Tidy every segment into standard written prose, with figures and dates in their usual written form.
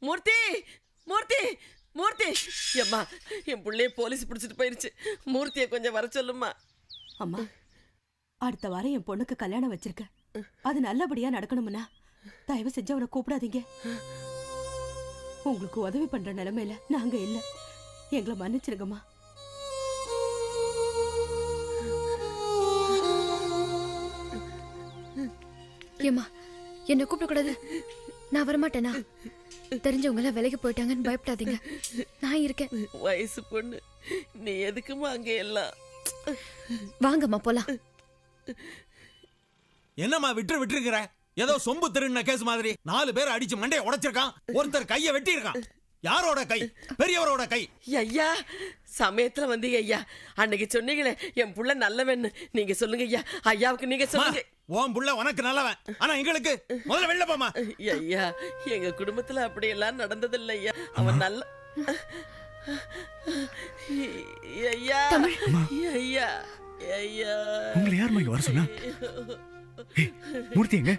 மூர்த்தி மூர்த்தி மூர்த்தி, அம்மா என் பிள்ளைய போலீஸ் பிடிச்சிட்டு போயிருச்சு. மூர்த்தியை கொஞ்சம் வர சொல்லுமா. அம்மா, அடுத்த வாரம் என் பொண்ணுக்கு கல்யாணம் வச்சிருக்க. அது நல்லபடியா நடக்கணும்னா தயவு செஞ்சு அவனை கூப்பிடாதீங்க. உங்களுக்கு உதவி பண்ற நிலைமையில நாங்க இல்ல. எங்களை மன்னிச்சிருங்கம்மா. ஏம்மா, என்ன கூப்பிடக்கூடாது. நான் வரமாட்டேனா? தெரிஞ்சவங்க எல்லாம் வேலைக்கு போயிட்டாங்கன்னு பயப்படாதீங்க, நான் இருக்கேன். வயசு பொண்ணு, நீ எதுக்குமா அங்க எல்லாம்? வாங்கம்மா போலாம். என்னம்மா விட்டுருங்கிற? ஏதோ சொம்பு திருண்ண கேஸ் மாதிரி 4 பேர் அடிச்சு மண்டையை உடைச்சிருக்கான். ஒருத்தர் கையை வெட்டி இருக்கான். யாரோட கை? பெரியவரோட கை. ஐயா, சமயத்துல வந்தீங்க ஐயா. அன்னைக்கு சொன்னீங்களே என் புள்ள நல்லவன்னு, நீங்க சொல்லுங்க ஐயா. ஐயாவுக்கு நீங்க சொல்லுங்க. உன் புள்ள உனக்கு நல்லவன், ஆனா எங்களுக்கு முதல்ல வெளில போமா. ஐயா, எங்க குடும்பத்துல அப்படி எல்லாம் நடந்ததில்லை ஐயா. அவன் நல்ல ஐயா. ஐயா ஐயா, உங்களை யார் இங்க வர சொன்னா? மூர்த்தி எங்க?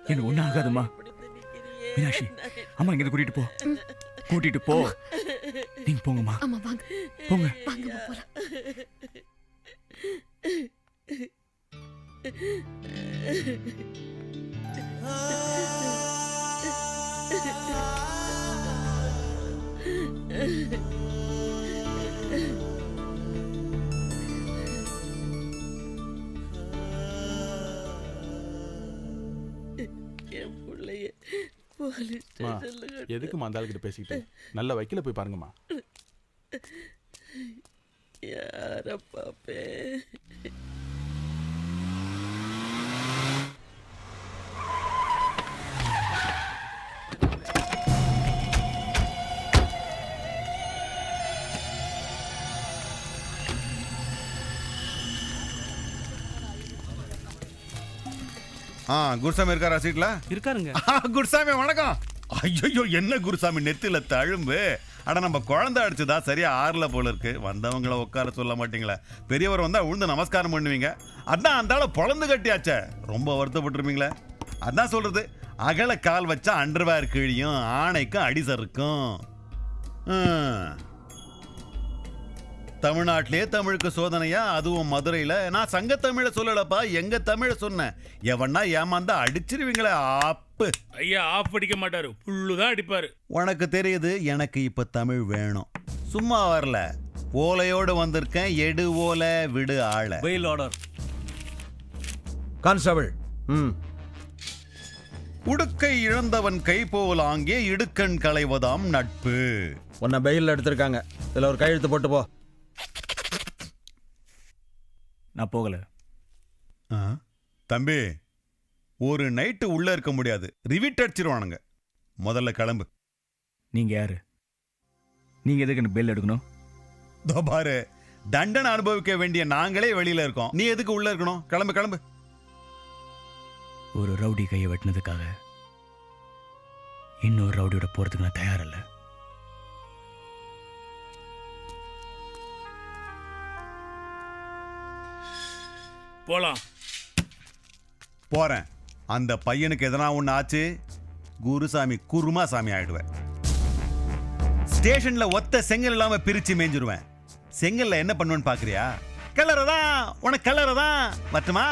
எனக்கு ஒண்ணும் ஆகாதுமா. மீனாட்சி, அம்மா இங்க கூட்டிட்டு போ. கூட்டிட்டு போ. நீங்க போங்கம்மா. அம்மா வாங்க. போங்க. வாங்கம்மா போலாம். எதுக்குமா அந்த ஆளுகிட்ட பேசிக்கிட்டு? நல்ல வக்கீல போய் பாருங்கம்மா. யார பாப்பே? குருசாமி இருக்காரா சீட்ல? இருக்காருங்க. குருசாமி வணக்கம். ஐயோ, என்ன குருசாமி நெத்தில தழும்பு? அட, நம்ம குழந்தை அடிச்சுதா சரியா ஆறல போல இருக்கு. வந்தவங்களை உட்கார சொல்ல மாட்டீங்களா? பெரியவர் வந்தா உழுந்து நமஸ்காரம் பண்ணுவீங்க. அதான் அந்த ஆளை பொழந்து கட்டியாச்சே, ரொம்ப வருத்தப்பட்டுருப்பீங்களே. அதான் சொல்றது, அகல கால் வச்சா அண்டர்வேர் கிழியும், ஆணைக்கும் அடிசருக்கும். தமிழ்நாட்டிலே தமிழுக்கு சோதனையா, அதுவும் மதுரையில. நான் சங்க தமிழ சொல்லலப்பா, எங்க தமிழ சொன்னேன். எவன்னா ஏமாந்தா அடிச்சிருவீங்களே. ஆப்பு ஐயா ஆப் அடிக்க மாட்டாரு, புல்லுதான் அடிப்பாரு. உனக்கு தெரியுது, எனக்கு இப்ப தமிழ் வேணும். சும்மா வரல, ஓலையோடு வந்திருக்கேன். எடு ஓலை, விடு ஆள. Bail order. கான்ஸ்டபிள். உடுக்கை இழந்தவன் கை போல் ஆங்கே இடுக்கண் களைவதாம் நட்பு. உன்னை பெயில் எடுத்திருக்காங்க, இதுல ஒரு கையெழுத்து போட்டு போ. நான் போகல. தம்பி, ஒரு நைட்டு உள்ள இருக்க முடியாது, ரிவிட் அடிச்சிருவானுங்க. முதல்ல கிளம்பு. நீங்க யாரு? நீங்க எதுக்கு எனக்கு பெயில் எடுக்கணும்? பாரு, தண்டனை அனுபவிக்க வேண்டிய நாங்களே வெளியில இருக்கோம், நீ எதுக்கு உள்ள இருக்கணும்? கிளம்பு கிளம்பு. ஒரு ரவுடி கையை வெட்டினதுக்காக இன்னொரு ரவுடியோட போறதுக்கு நான் தயாரில்லை. போலாம். போறேன். அந்த பையனுக்கு எதனா ஒண்ணு ஆச்சு, குருசாமி குருமா சாமி ஆயிடுவேன். ஸ்டேஷன்ல ஒத்த செங்கல் இல்லாம பிரிச்சு மேஞ்சிருவேன். செங்கல்ல என்ன பண்ணுவேன்னு பாக்குறியா? கலரதான், உனக்கு கலரதான். மட்டுமா?